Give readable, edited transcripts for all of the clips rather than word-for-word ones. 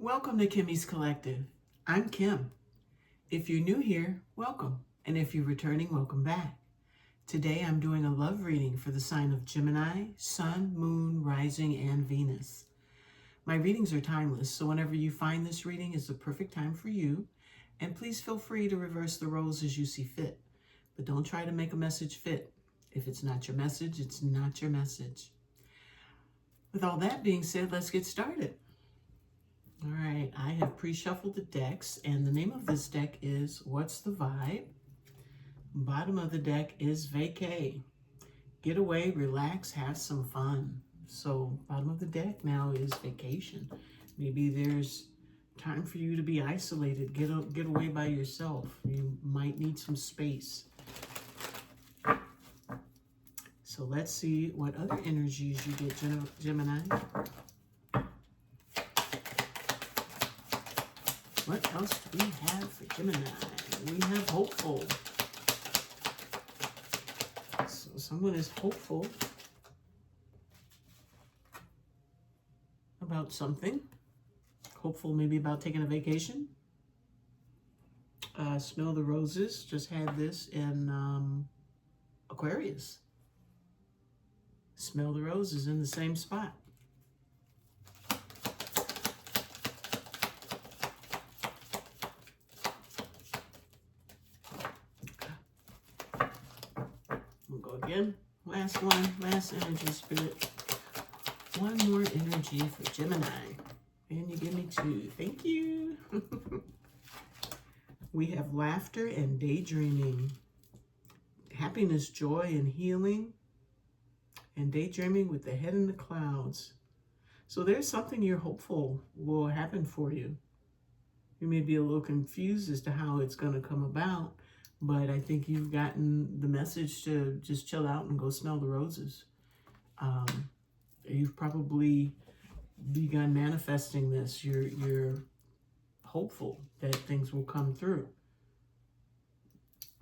Welcome to Kimmy's Collective. I'm Kim. If you're new here, welcome. And if you're returning, welcome back. Today I'm doing a love reading for the sign of Gemini, Sun, Moon, Rising, and Venus. My readings are timeless, so whenever you find this reading is the perfect time for you. And please feel free to reverse the roles as you see fit. But don't try to make a message fit. If it's not your message, it's not your message. With all that being said, let's get started. All right, I have pre-shuffled the decks, and the name of this deck is What's the Vibe? Bottom of the deck is Vacay. Get away, relax, have some fun. So bottom of the deck now is vacation. Maybe there's time for you to be isolated, get away by yourself. You might need some space. So let's see what other energies you get, Gemini. What else do we have for Gemini? We have hopeful. So someone is hopeful about something. Hopeful maybe about taking a vacation. Smell the roses. Just had this in Aquarius. Smell the roses in the same spot. Again, last one, last energy, Spirit. One more energy for Gemini. And you give me two. Thank you. We have laughter and daydreaming. Happiness, joy, and healing. And daydreaming with the head in the clouds. So there's something you're hopeful will happen for you. You may be a little confused as to how it's going to come about. But I think you've gotten the message to just chill out and go smell the roses. You've probably begun manifesting this. You're hopeful that things will come through.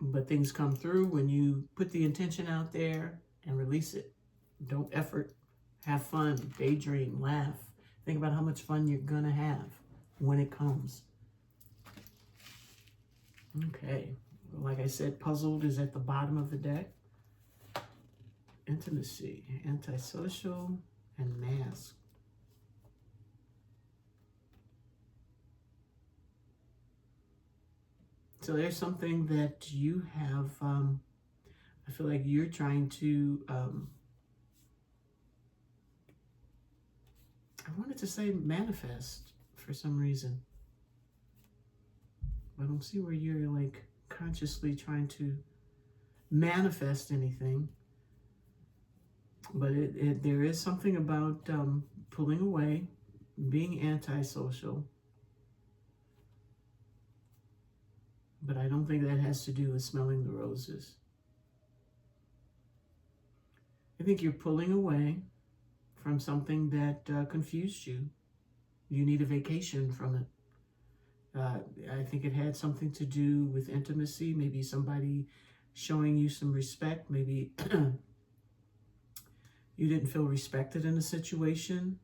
But things come through when you put the intention out there and release it. Don't effort. Have fun. Daydream. Laugh. Think about how much fun you're going to have when it comes. Okay. Like I said, puzzled is at the bottom of the deck. Intimacy, antisocial, and mask. So there's something that you have, I feel like you're trying to, I wanted to say manifest for some reason. I don't see where you're like consciously trying to manifest anything, but there is something about pulling away, being antisocial, but I don't think that has to do with smelling the roses. I think you're pulling away from something that confused you. You need a vacation from it. I think it had something to do with intimacy, maybe somebody showing you some respect, maybe you didn't feel respected in a situation,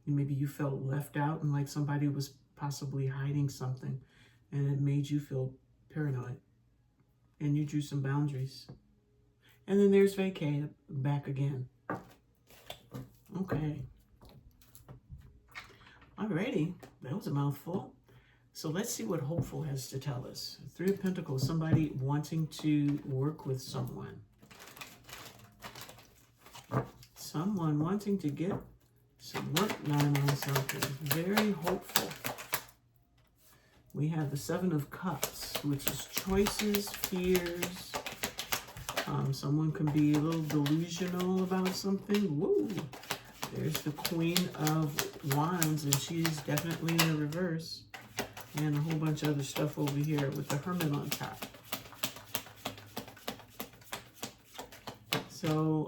maybe you felt left out and like somebody was possibly hiding something, and it made you feel paranoid, and you drew some boundaries. And then there's Vacay back again. Okay. Alrighty, that was a mouthful. So let's see what hopeful has to tell us. Three of Pentacles, somebody wanting to work with someone. Someone wanting to get some work done on something. Very hopeful. We have the Seven of Cups, which is choices, fears. Someone can be a little delusional about something. Woo! There's the Queen of Wands, and she's definitely in the reverse. And a whole bunch of other stuff over here with the Hermit on top. So,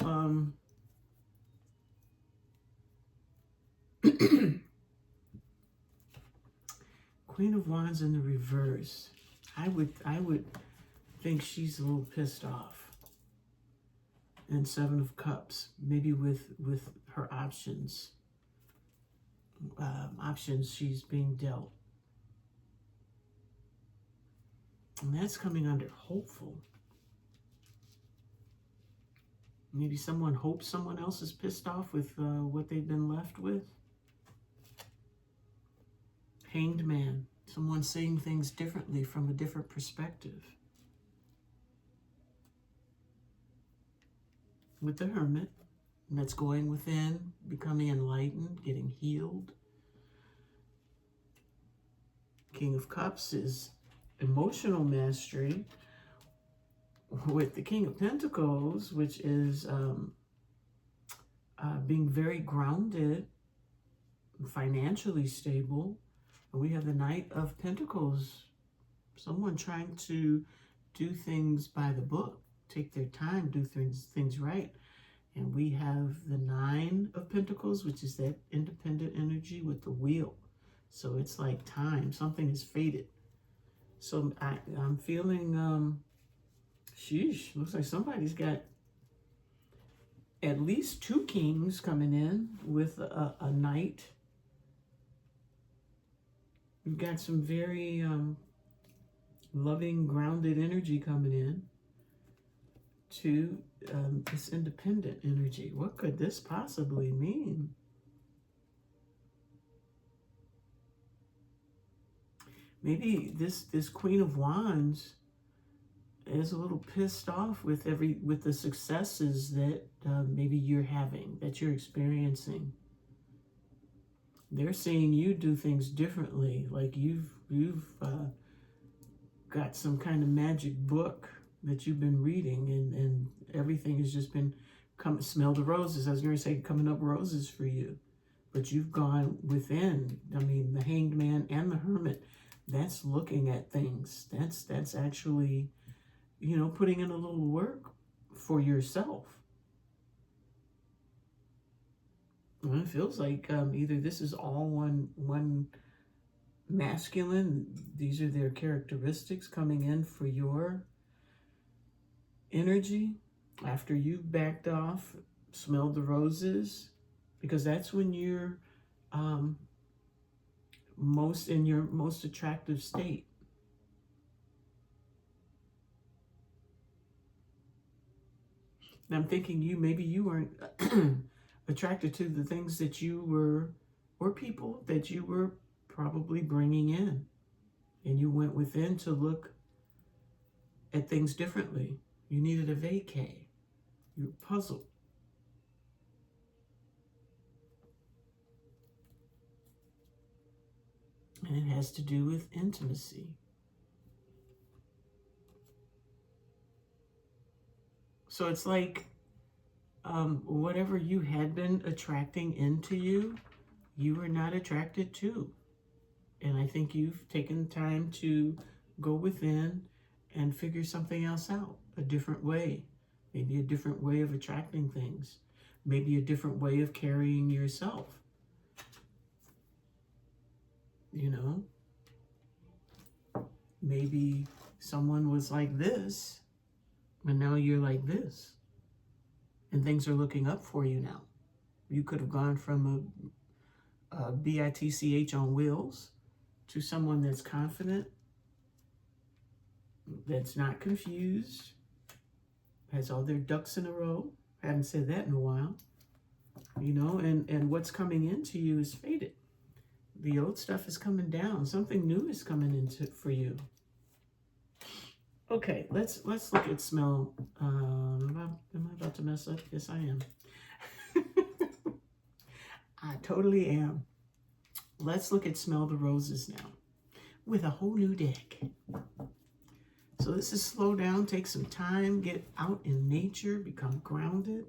Queen of Wands in the reverse. I would think she's a little pissed off. And Seven of Cups, maybe with her options. options she's being dealt. And that's coming under hopeful. Maybe someone hopes someone else is pissed off with what they've been left with. Hanged man. Someone seeing things differently from a different perspective. With the Hermit. That's going within, becoming enlightened, getting healed. King of Cups is emotional mastery. With the King of Pentacles, which is being very grounded, financially stable. And we have the Knight of Pentacles, someone trying to do things by the book, take their time, do things right. And we have the Nine of Pentacles, which is that independent energy with the wheel. So it's like time, something is fated. So I'm feeling, sheesh, looks like somebody's got at least 2 kings coming in with a knight. We've got some very loving, grounded energy coming in to this independent energy. What could this possibly mean? Maybe this Queen of Wands is a little pissed off with the successes that maybe you're having, that you're experiencing. They're seeing you do things differently, like you've got some kind of magic book that you've been reading, and everything has just been smell the roses. I was going to say coming up roses for you, but you've gone within. I mean, the Hanged Man and the Hermit, that's looking at things. That's actually, you know, putting in a little work for yourself. And it feels like either this is all one masculine, these are their characteristics coming in for your energy after you've backed off, smelled the roses, because that's when you're in your most attractive state. And I'm thinking maybe you weren't attracted to the things that you were, or people that you were probably bringing in, and you went within to look at things differently. You needed a vacay. You were puzzled. And it has to do with intimacy. So it's like whatever you had been attracting into you, you were not attracted to. And I think you've taken time to go within and figure something else out, a different way. Maybe a different way of attracting things. Maybe a different way of carrying yourself. You know? Maybe someone was like this, and now you're like this. And things are looking up for you now. You could have gone from a bitch on wheels to someone that's confident, that's not confused, has all their ducks in a row. I haven't said that in a while. You know, and what's coming into you is faded. The old stuff is coming down. Something new is coming into for you. Okay, let's look at smell. Am I about to mess up? Yes, I am. I totally am. Let's look at Smell the Roses now with a whole new deck. So this is slow down, take some time, get out in nature, become grounded,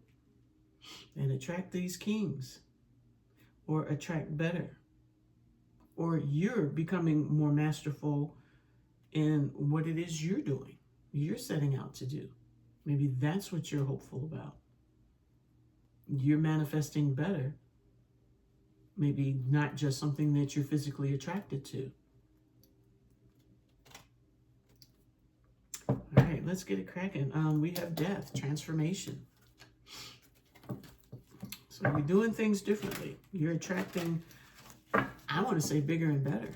and attract these kings, or attract better. Or you're becoming more masterful in what it is you're doing, you're setting out to do. Maybe that's what you're hopeful about. You're manifesting better. Maybe not just something that you're physically attracted to. All right, let's get it cracking. We have death, transformation. So you're doing things differently. You're attracting want to say bigger and better.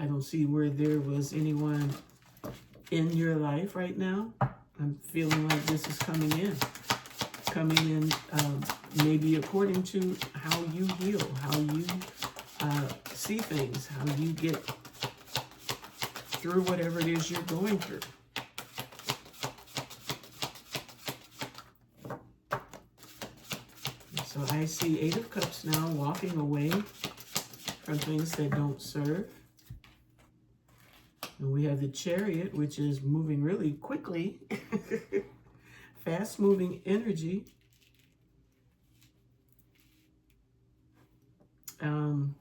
I don't see where there was anyone in your life right now. I'm feeling like this is coming in maybe according to how you heal, how you see things, how you get through whatever it is you're going through. So I see 8 of Cups now, walking away from things that don't serve. And we have the Chariot, which is moving really quickly. Fast-moving energy. I'm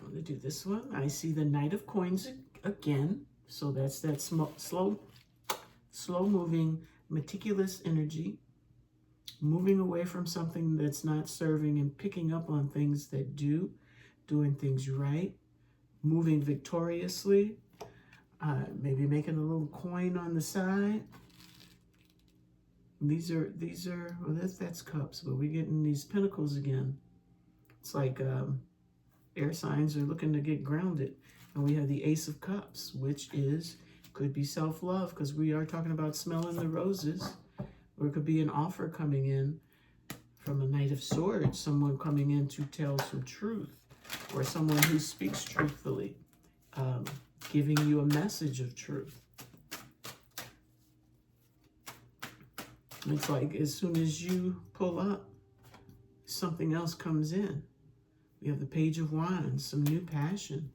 going to do this one. I see the Knight of Coins again. So that's that slow-moving, meticulous energy. Moving away from something that's not serving and picking up on things that do. Doing things right. Moving victoriously. Maybe making a little coin on the side. These are, well, that's Cups, but we're getting these Pentacles again. It's like air signs are looking to get grounded. And we have the Ace of Cups, which could be self-love, because we are talking about smelling the roses. Or it could be an offer coming in from a Knight of Swords, someone coming in to tell some truth, or someone who speaks truthfully, giving you a message of truth. It's like as soon as you pull up, something else comes in. We have the Page of Wands, some new passion.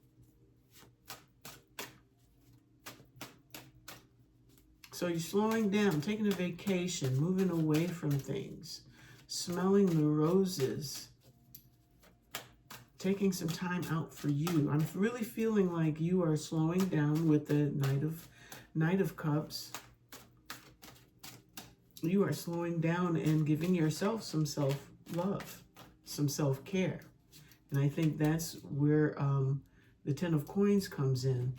So you're slowing down, taking a vacation, moving away from things, smelling the roses, taking some time out for you. I'm really feeling like you are slowing down with the Knight of Cups. You are slowing down and giving yourself some self-love, some self-care. And I think that's where the 10 of Coins comes in.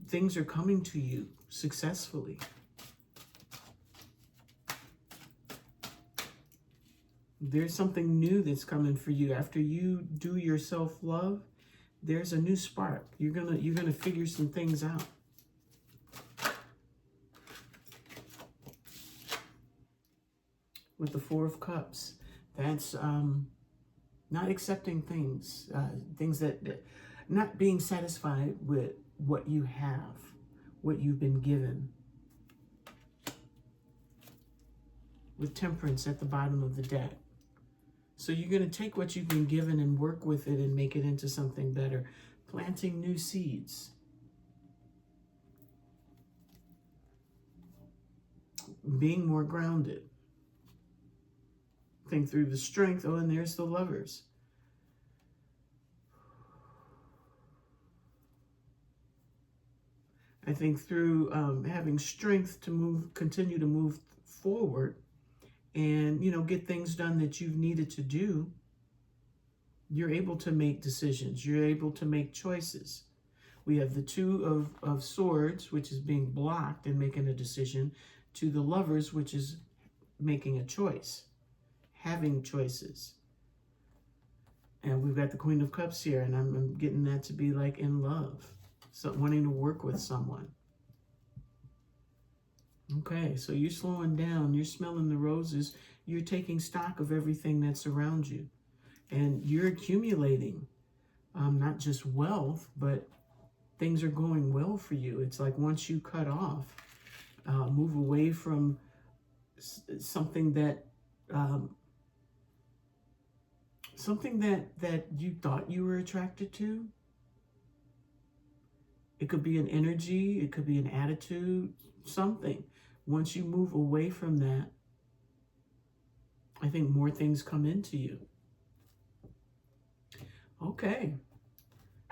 Things are coming to you successfully. There's something new that's coming for you. After you do your self-love, there's a new spark. You're gonna figure some things out. With the 4 of Cups, that's not accepting things, things that not being satisfied with what you have, what you've been given. With Temperance at the bottom of the deck. So you're going to take what you've been given and work with it and make it into something better. Planting new seeds. Being more grounded. Think through the Strength. Oh, and there's the Lovers. I think through having strength to continue to move forward and, get things done that you've needed to do, you're able to make decisions. You're able to make choices. We have the 2 of Swords, which is being blocked and making a decision, to the Lovers, which is making a choice, having choices. And we've got the Queen of Cups here, and I'm getting that to be like in love, so wanting to work with someone. Okay, so you're slowing down, you're smelling the roses, you're taking stock of everything that's around you, and you're accumulating not just wealth, but things are going well for you. It's like once you cut off, move away from something that you thought you were attracted to. It could be an energy, it could be an attitude, something. Once you move away from that, I think more things come into you. Okay.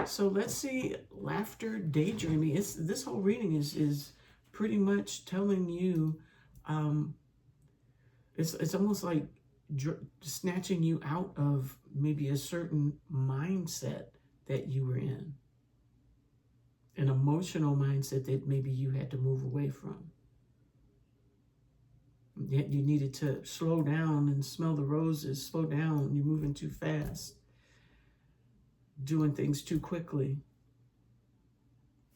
So let's see, laughter, daydreaming. This whole reading is pretty much telling you, it's almost like snatching you out of maybe a certain mindset that you were in. An emotional mindset that maybe you had to move away from. Yet you needed to slow down and smell the roses. Slow down. You're moving too fast. Doing things too quickly.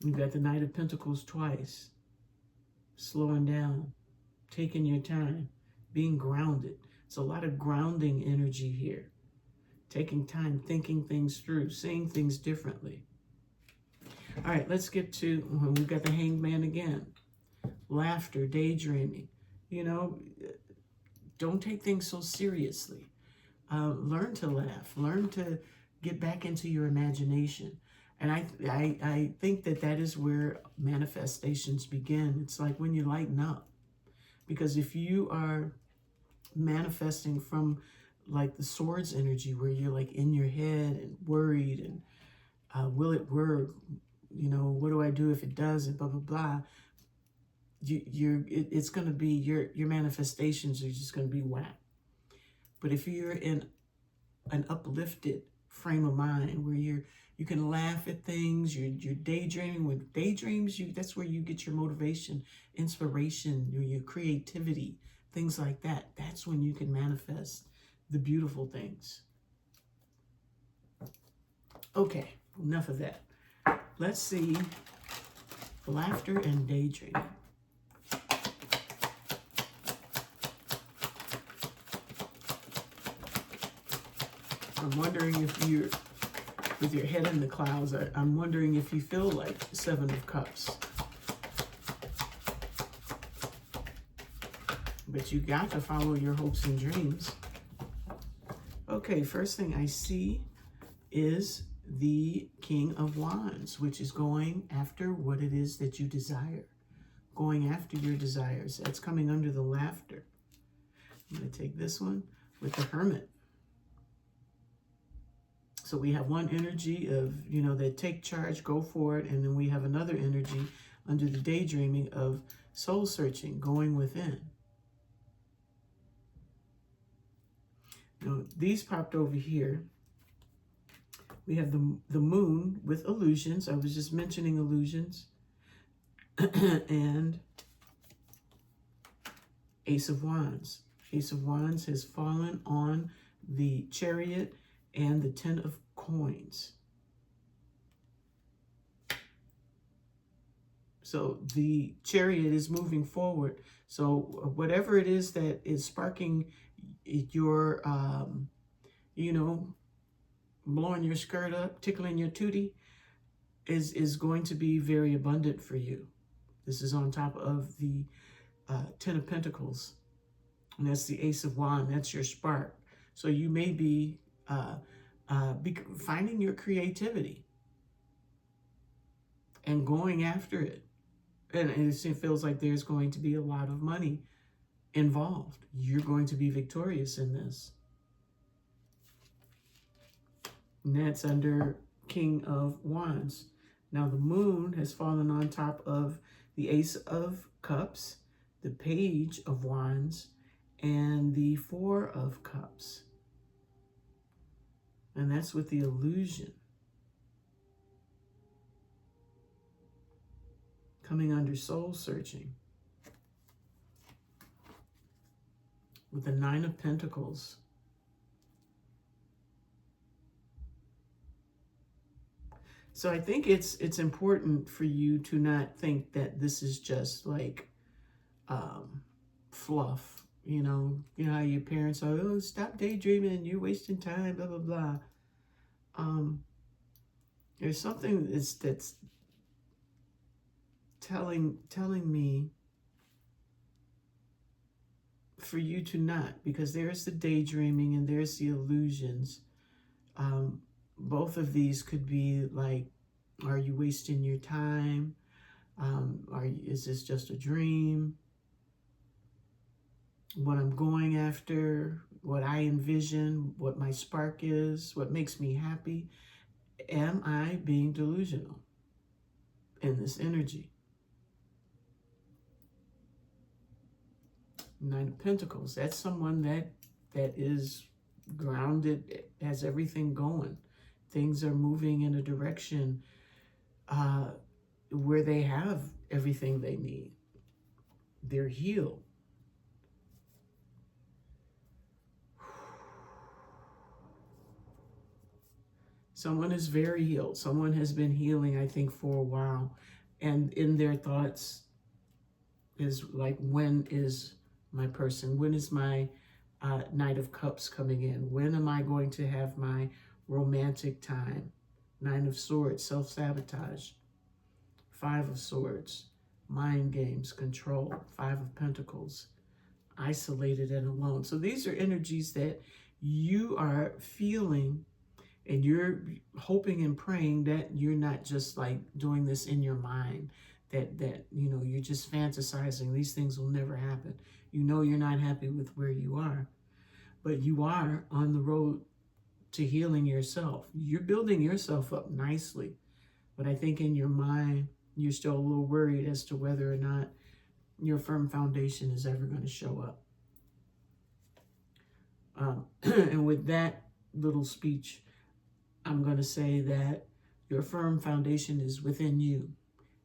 You've got the Knight of Pentacles twice. Slowing down. Taking your time. Being grounded. It's a lot of grounding energy here. Taking time, thinking things through, seeing things differently. All right, let's get to, we've got the Hanged Man again. Laughter, daydreaming. You know, don't take things so seriously. Learn to laugh. Learn to get back into your imagination. And I think that that is where manifestations begin. It's like when you lighten up. Because if you are manifesting from like the swords energy, where you're like in your head and worried and will it work? You know, what do I do if it doesn't? Blah, blah, blah. It's going to be, your manifestations are just going to be whack. But if you're in an uplifted frame of mind where you can laugh at things, you're daydreaming. With daydreams, that's where you get your motivation, inspiration, your creativity, things like that. That's when you can manifest the beautiful things. Okay, enough of that. Let's see laughter and daydreaming. I'm wondering if you're, with your head in the clouds, I'm wondering if you feel like Seven of Cups. But you got to follow your hopes and dreams. Okay, first thing I see is the King of Wands, which is going after what it is that you desire. Going after your desires. That's coming under the laughter. I'm going to take this one with the Hermit. So we have one energy of, you know, that take charge, go for it. And then we have another energy under the daydreaming of soul searching, going within. Now, these popped over here. We have the moon with illusions. I was just mentioning illusions. And Ace of Wands. Ace of Wands has fallen on the Chariot and the Ten of Coins. So the Chariot is moving forward. So whatever it is that is sparking your, you know, blowing your skirt up, tickling your tootie, is going to be very abundant for you. This is on top of the Ten of Pentacles. And that's the Ace of Wands. That's your spark. So you may be finding your creativity and going after it. And it feels like there's going to be a lot of money involved. You're going to be victorious in this. And that's under King of Wands. Now the moon has fallen on top of the Ace of Cups, the Page of Wands, and the Four of Cups. And that's with the illusion. Coming under soul searching. With the Nine of Pentacles. So I think it's important for you to not think that this is just like fluff. You know how your parents are, oh, stop daydreaming, you're wasting time, blah, blah, blah. There's something that's telling me for you to not, because there's the daydreaming and there's the illusions. Both of these could be like, are you wasting your time? Is this just a dream? What I'm going after, what I envision, what my spark is, what makes me happy. Am I being delusional in this energy? Nine of Pentacles, that's someone that is grounded, has everything going. Things are moving in a direction where they have everything they need. They're healed. Someone is very healed. Someone has been healing, I think, for a while. And in their thoughts is like, when is my person? When is my Knight of Cups coming in? When am I going to have my romantic time? Nine of Swords, self-sabotage. Five of Swords, mind games, control. Five of Pentacles, isolated and alone. So these are energies that you are feeling, and you're hoping and praying that you're not just like doing this in your mind, that you know, you're just fantasizing. These things will never happen. You know you're not happy with where you are, but you are on the road to healing yourself. You're building yourself up nicely, but I think in your mind, you're still a little worried as to whether or not your firm foundation is ever going to show up. And with that little speech, I'm going to say that your firm foundation is within you.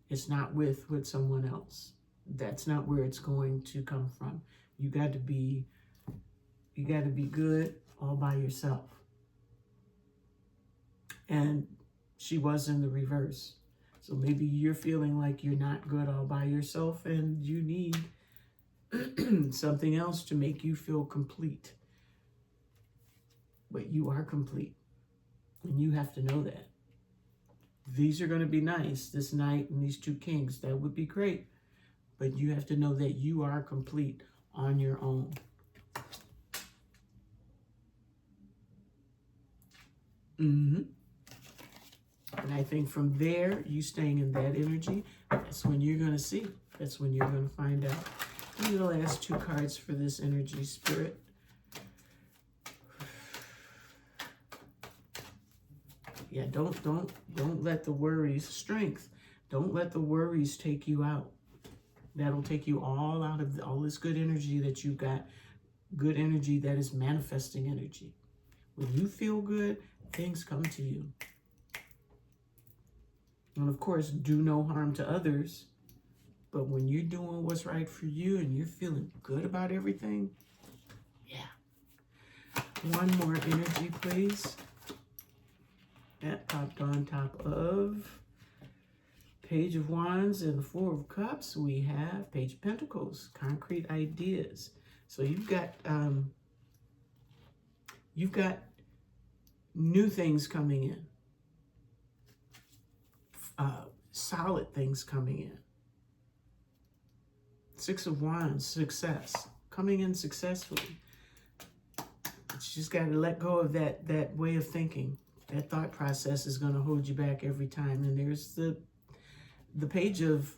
It's not with someone else. That's not where it's going to come from. You got to be good all by yourself. And she was in the reverse. So maybe you're feeling like you're not good all by yourself, and you need something else to make you feel complete. But you are complete, and you have to know that. These are going to be nice, this Knight and these two Kings. That would be great. But you have to know that you are complete on your own. And I think from there, you staying in that energy, that's when you're going to see. That's when you're going to find out. Give me the last two cards for this energy, Spirit. Yeah, don't let the worries, strength, don't let the worries take you out. That'll take you all out of all this good energy that you've got. Good energy that is manifesting energy. When you feel good, things come to you. And of course, do no harm to others. But when you're doing what's right for you and you're feeling good about everything, yeah. One more energy, please. That popped on top of Page of Wands and the Four of Cups. We have Page of Pentacles, concrete ideas. So you've got new things coming in. Solid things coming in. Six of Wands, success. Coming in successfully. But you just got to let go of that way of thinking. That thought process is going to hold you back every time. And there's the Page of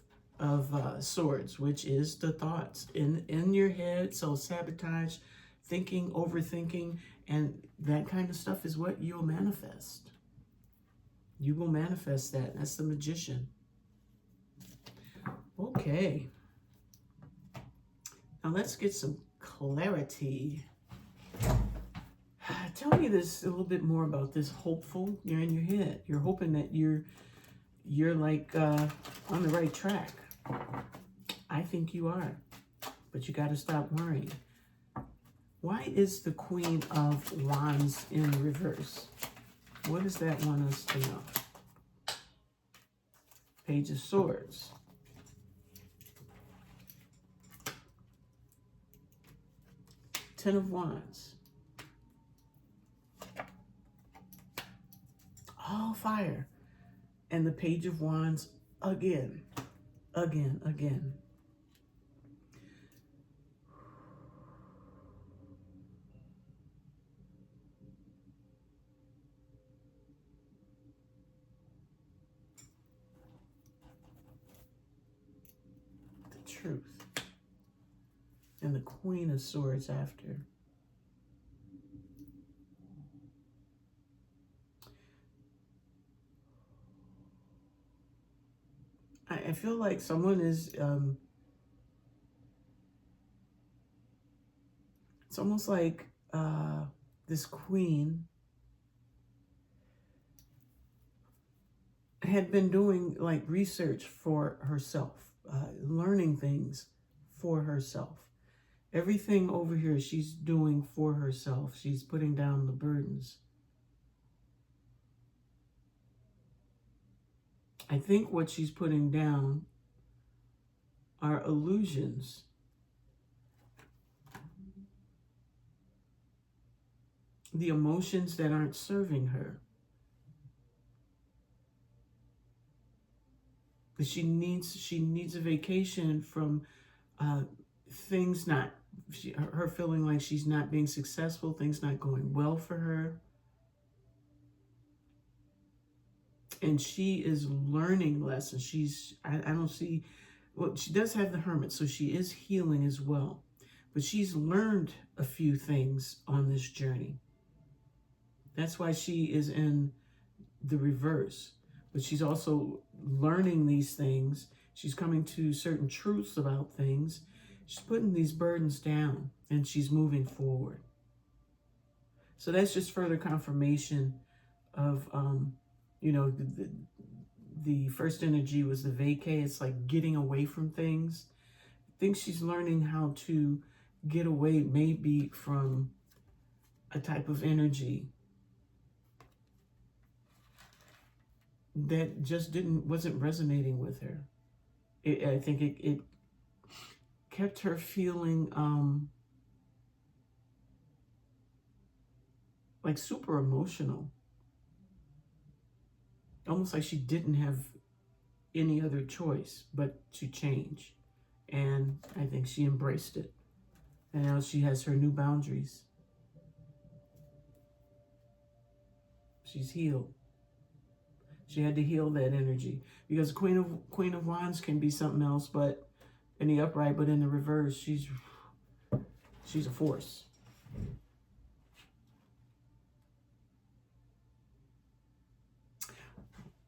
Swords, which is the thoughts in your head. So sabotage, thinking, overthinking, and that kind of stuff is what you'll manifest. You will manifest that. That's the Magician. Okay. Now let's get some clarity. Tell me this a little bit more about this hopeful. You're in your head. You're hoping that you're like on the right track. I think you are. But you got to stop worrying. Why is the Queen of Wands in reverse? What does that want us to know? Page of Swords. Ten of Wands. All fire. And the Page of Wands again. Again. Truth. And the Queen of Swords after. I feel like someone is, it's almost like this Queen had been doing like research for herself. Learning things for herself. Everything over here she's doing for herself. She's putting down the burdens. I think what she's putting down are illusions. The emotions that aren't serving her. She needs a vacation from things not, her feeling like she's not being successful, things not going well for her. And she is learning lessons. I don't see, well, she does have the Hermit, so she is healing as well. But she's learned a few things on this journey. That's why she is in the reverse. But she's also learning these things. She's coming to certain truths about things. She's putting these burdens down and she's moving forward. So that's just further confirmation of, you know, the first energy was the vacay. It's like getting away from things. I think she's learning how to get away maybe from a type of energy that just wasn't resonating with her. I think it kept her feeling like super emotional. Almost like she didn't have any other choice but to change. And I think she embraced it. And now she has her new boundaries. She's healed. She had to heal that energy. Because Queen of Wands can be something else, but in the upright, but in the reverse, she's a force.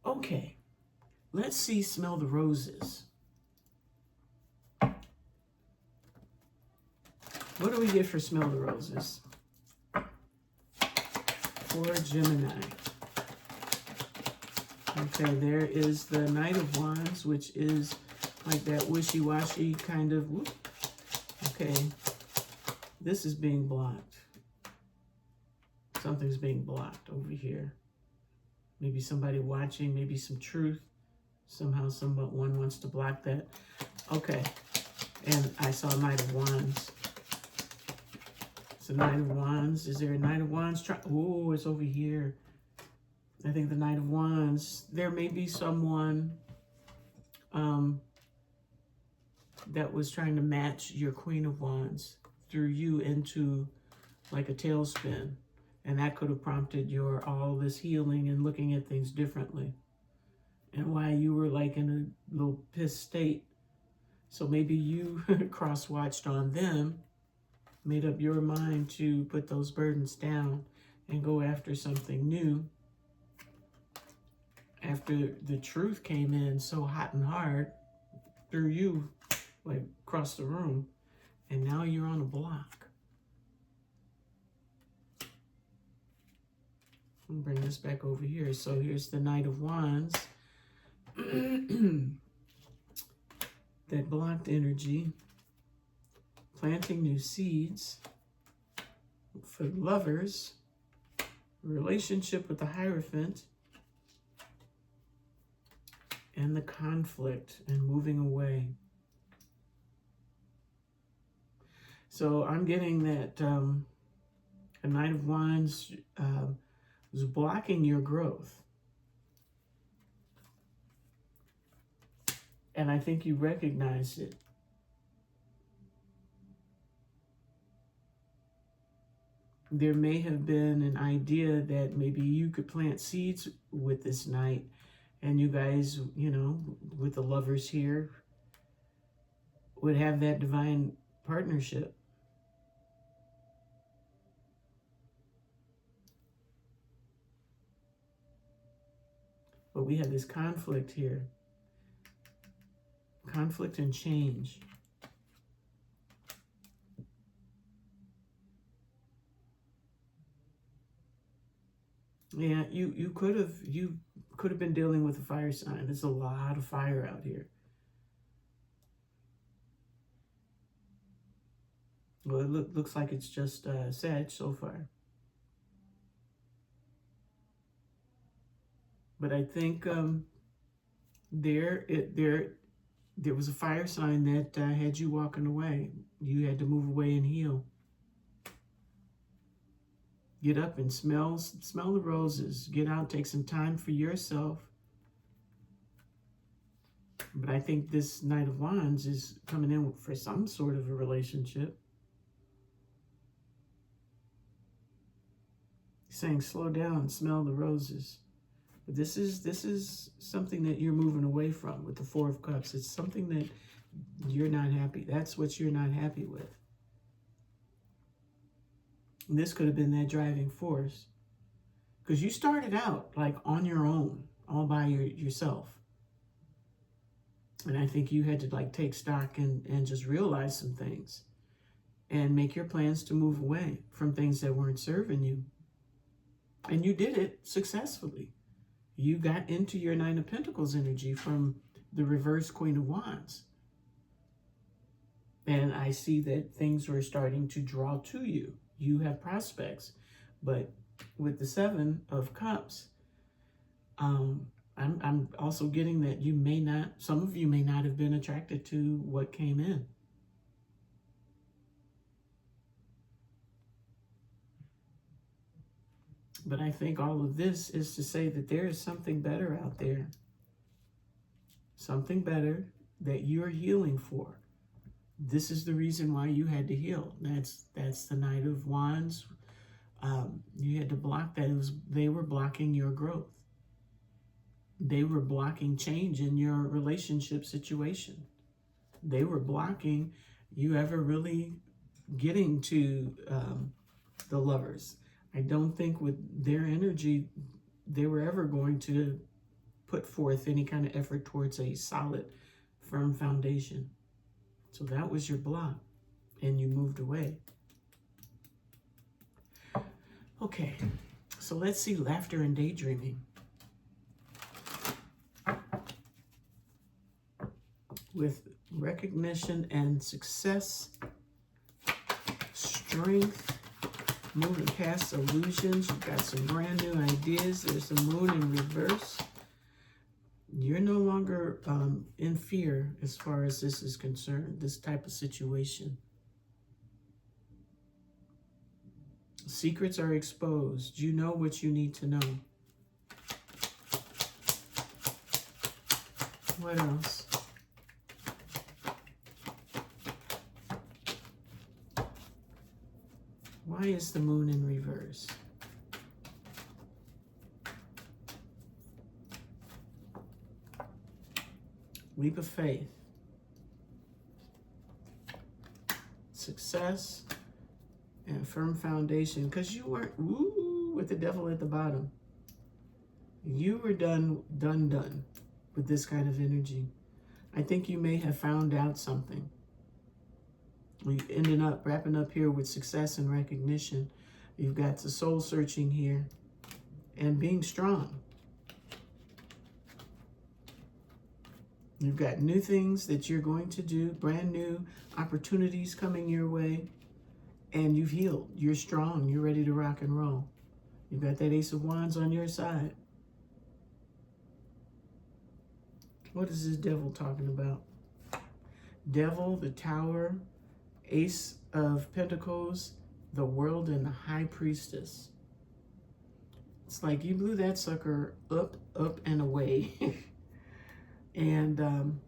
Okay, let's smell the roses. What do we get for smell the roses? For Gemini. Okay, there is the Knight of Wands, which is like that wishy-washy kind of, whoop. Okay, this is being blocked. Something's being blocked over here. Maybe somebody watching, maybe some truth. Somehow someone wants to block that. Okay, and I saw Knight of Wands. It's a Knight of Wands. Is there a Knight of Wands? Oh, it's over here. I think the Knight of Wands, there may be someone that was trying to match your Queen of Wands, threw you into like a tailspin. And that could have prompted all this healing and looking at things differently. And why you were like in a little pissed state. So maybe you cross-watched on them, made up your mind to put those burdens down and go after something new. After the truth came in so hot and hard, threw you like across the room, and now you're on a block. I'll bring this back over here. So here's the Knight of Wands. That blocked energy. Planting new seeds. For lovers. Relationship with the Hierophant. And the conflict and moving away. So I'm getting that a Knight of Wands was blocking your growth. And I think you recognized it. There may have been an idea that maybe you could plant seeds with this Knight, and you guys, you know, with the lovers here, would have that divine partnership. But we have this conflict here. Conflict and change. Yeah, you could have been dealing with a fire sign. There's a lot of fire out here. Well, it looks like it's just Sag so far. But I think There was a fire sign that had you walking away. You had to move away and heal. Get up and smell the roses. Get out, take some time for yourself. But I think this Knight of Wands is coming in for some sort of a relationship. Saying, slow down, smell the roses. But this is something that you're moving away from with the Four of Cups. It's something that you're not happy. That's what you're not happy with. And this could have been that driving force. Because you started out like on your own, all by yourself. And I think you had to like take stock and just realize some things. And make your plans to move away from things that weren't serving you. And you did it successfully. You got into your Nine of Pentacles energy from the reverse Queen of Wands. And I see that things were starting to draw to you. You have prospects. But with the Seven of Cups, I'm also getting that you may not, some of you may not have been attracted to what came in. But I think all of this is to say that there is something better out there. Something better that you're healing for. This is the reason why you had to heal. That's the Knight of Wands. You had to block that. They were blocking your growth. They were blocking change in your relationship situation. They were blocking you ever really getting to the Lovers. I don't think with their energy, they were ever going to put forth any kind of effort towards a solid, firm foundation. So that was your block, and you moved away. Okay, so let's see laughter and daydreaming. With recognition and success, strength, moving past illusions, you've got some brand new ideas. There's the Moon in reverse. You're no longer in fear as far as this is concerned, this type of situation. Secrets are exposed. You know what you need to know. What else? Why is the Moon in reverse? Leap of faith. Success and firm foundation. Because you weren't, with the Devil at the bottom. You were done with this kind of energy. I think you may have found out something. We ended up wrapping up here with success and recognition. You've got the soul searching here and being strong. You've got new things that you're going to do, brand new opportunities coming your way, and you've healed. You're strong. You're ready to rock and roll. You've got that Ace of Wands on your side. What is this Devil talking about? Devil, the Tower, Ace of Pentacles, the World, and the High Priestess. It's like you blew that sucker up, up, and away. And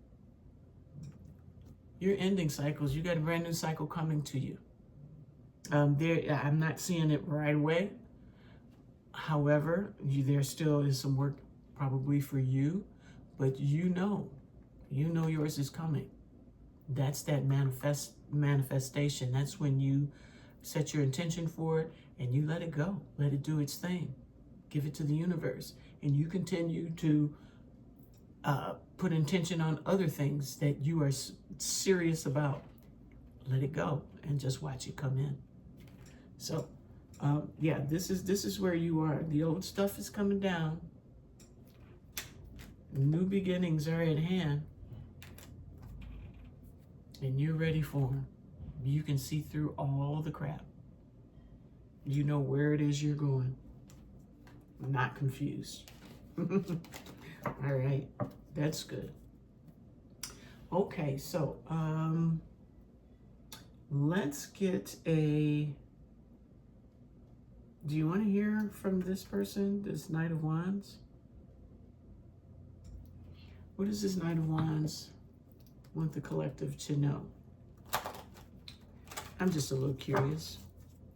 you're ending cycles. You got a brand new cycle coming to you. I'm not seeing it right away. However, there still is some work probably for you, but you know yours is coming. That's that manifestation. That's when you set your intention for it and you let it go. Let it do its thing. Give it to the universe. And you continue to put intention on other things that you are serious about. Let it go and just watch it come in. So, yeah, this is where you are. The old stuff is coming down. New beginnings are at hand. And you're ready for them. You can see through all the crap. You know where it is you're going. Not confused. All right. That's good. Okay, so let's get a... Do you want to hear from this person, this Knight of Wands? What does this Knight of Wands want the collective to know? I'm just a little curious.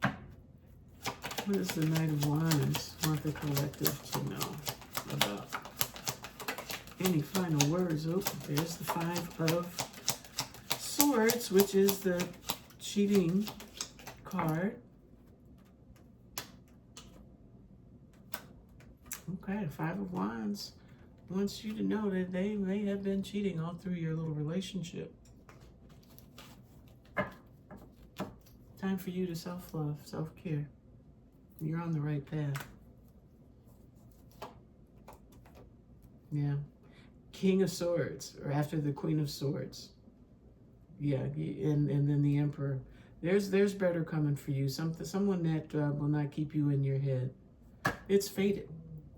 What does the Knight of Wands want the collective to know about? Any final words? Oh, there's the Five of Swords, which is the cheating card. Okay, Five of Wands wants you to know that they may have been cheating all through your little relationship. Time for you to self-love, self-care. You're on the right path. Yeah. King of Swords, or after the Queen of Swords. Yeah, and then the Emperor. There's better coming for you. Someone that will not keep you in your head. It's fated.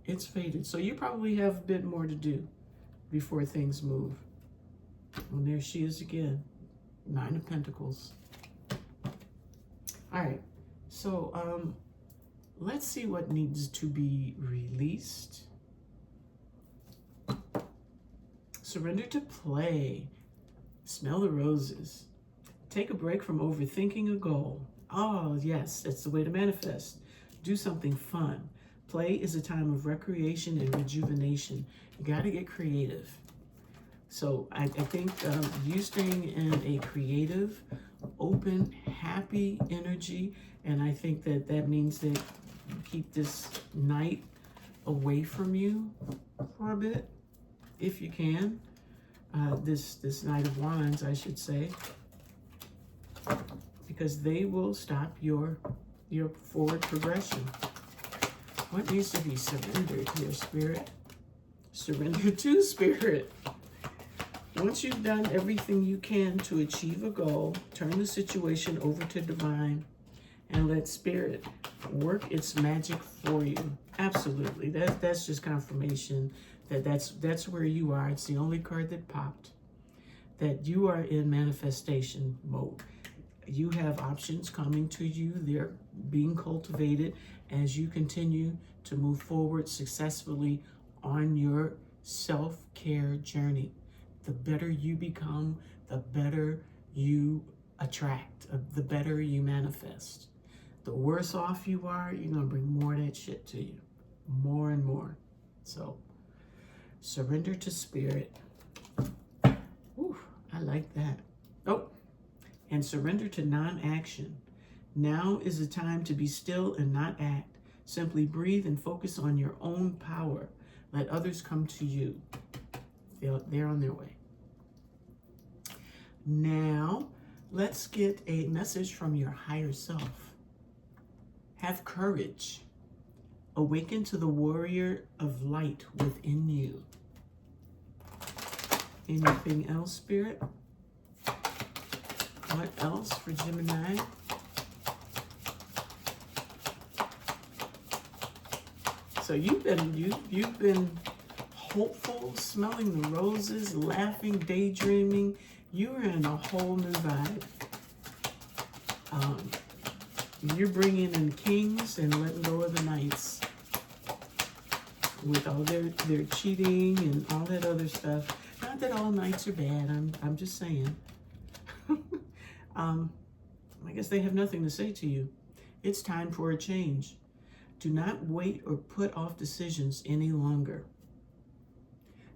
It's fated. So you probably have a bit more to do before things move. And there she is again. Nine of Pentacles. All right. So let's see what needs to be released. Surrender to play. Smell the roses. Take a break from overthinking a goal. Oh, yes, that's the way to manifest. Do something fun. Play is a time of recreation and rejuvenation. You got to get creative. So I think you staying in a creative, open, happy energy, and I think that means that you keep this night away from you for a bit, if you can. This Knight of Wands, I should say, because they will stop your forward progression. What needs to be surrendered here, Spirit? Surrender to Spirit. Once you've done everything you can to achieve a goal, turn the situation over to Divine and let Spirit work its magic for you. Absolutely. That's just confirmation that's where you are. It's the only card that popped. That you are in manifestation mode. You have options coming to you. They're being cultivated as you continue to move forward successfully on your self-care journey. The better you become, the better you attract, the better you manifest. The worse off you are, you're going to bring more of that shit to you. More and more. So, surrender to Spirit. Ooh, I like that. Oh, and surrender to non-action. Now is the time to be still and not act. Simply breathe and focus on your own power. Let others come to you. They're on their way. Now, let's get a message from your higher self. Have courage. Awaken to the warrior of light within you. Anything else, Spirit? What else for Gemini? So you've been hopeful, smelling the roses, laughing, daydreaming. You're in a whole new vibe. You're bringing in kings and letting go of the knights with all their cheating and all that other stuff. Not that all knights are bad. I'm just saying. I guess they have nothing to say to you. It's time for a change. Do not wait or put off decisions any longer.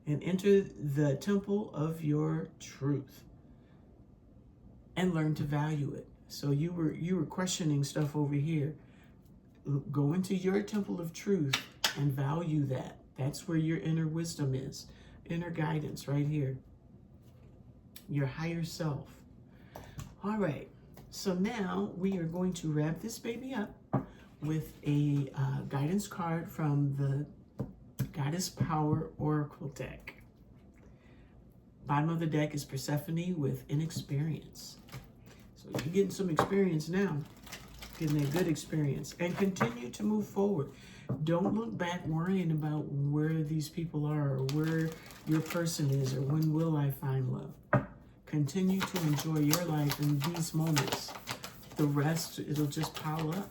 And enter the temple of your truth and learn to value it. So you were questioning stuff over here. Go into your temple of truth and value that. That's where your inner wisdom is. Inner guidance right here. Your higher self. All right. So now we are going to wrap this baby up with a guidance card from the Goddess Power Oracle deck. Bottom of the deck is Persephone with inexperience. So you're getting some experience now. getting a good experience, and continue to move forward. Don't look back worrying about where these people are or where your person is or when will I find love. Continue to enjoy your life in these moments. The rest, it'll just pile up.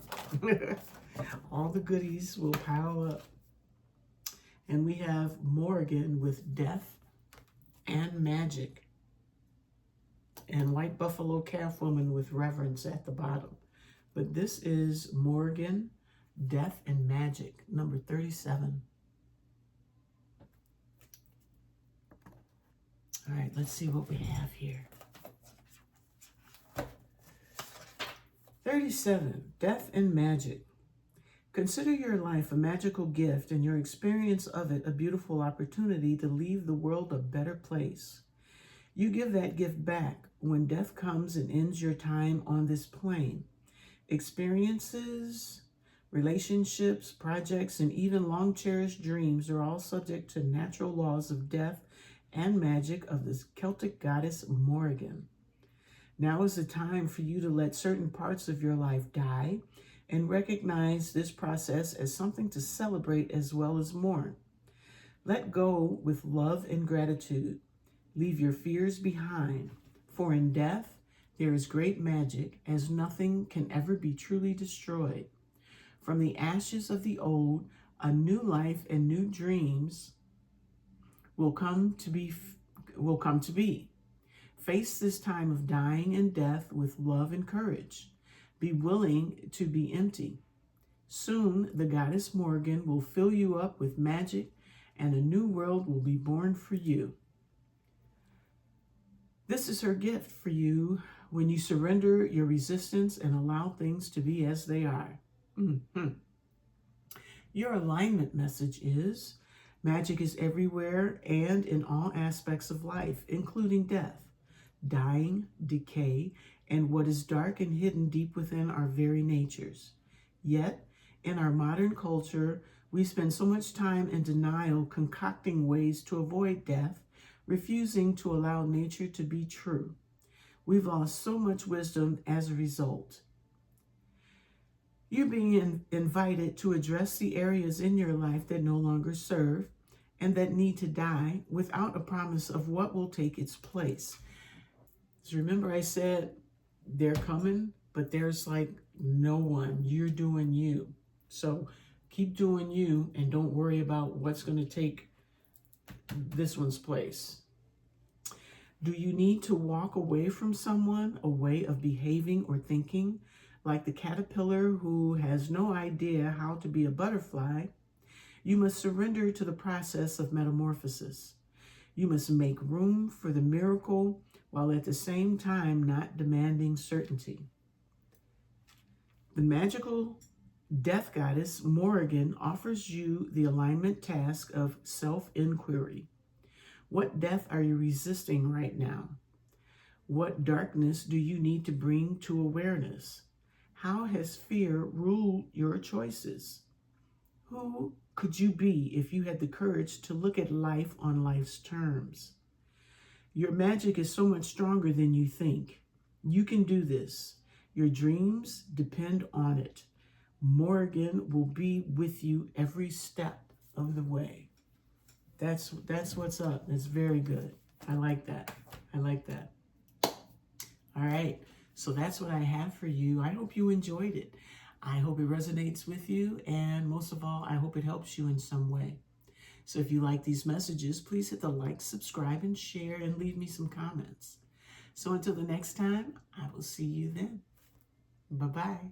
All the goodies will pile up. And we have Morgan with death and magic. And white buffalo calf woman with reverence at the bottom. But this is Morgan, death and magic, number 37. All right, let's see what we have here. 37, death and magic. Consider your life a magical gift and your experience of it a beautiful opportunity to leave the world a better place. You give that gift back when death comes and ends your time on this plane. Experiences, relationships, projects, and even long-cherished dreams are all subject to natural laws of death and magic of the Celtic goddess Morrigan. Now is the time for you to let certain parts of your life die and recognize this process as something to celebrate as well as mourn. Let go with love and gratitude. Leave your fears behind, for in death there is great magic, as nothing can ever be truly destroyed. From the ashes of the old, a new life and new dreams will come to be. Face this time of dying and death with love and courage. Be willing to be empty. Soon the goddess Morgan will fill you up with magic and a new world will be born for you. This is her gift for you when you surrender your resistance and allow things to be as they are. Your alignment message is: magic is everywhere and in all aspects of life, including death, dying, decay, and what is dark and hidden deep within our very natures. Yet, in our modern culture, we spend so much time in denial, concocting ways to avoid death, refusing to allow nature to be true. We've lost so much wisdom as a result. You're being invited to address the areas in your life that no longer serve and that need to die without a promise of what will take its place. So remember I said they're coming, but there's like no one. You're doing you. So keep doing you and don't worry about what's going to take this one's place. Do you need to walk away from someone, a way of behaving or thinking, like the caterpillar who has no idea how to be a butterfly? You must surrender to the process of metamorphosis. You must make room for the miracle while at the same time not demanding certainty. The magical death goddess Morrigan offers you the alignment task of self-inquiry. What death are you resisting right now? What darkness do you need to bring to awareness? How has fear ruled your choices? Who could you be if you had the courage to look at life on life's terms? Your magic is so much stronger than you think. You can do this. Your dreams depend on it. Morgan will be with you every step of the way. That's what's up. That's very good. I like that. I like that. All right. So that's what I have for you. I hope you enjoyed it. I hope it resonates with you. And most of all, I hope it helps you in some way. So if you like these messages, please hit the like, subscribe, and share, and leave me some comments. So until the next time, I will see you then. Bye-bye.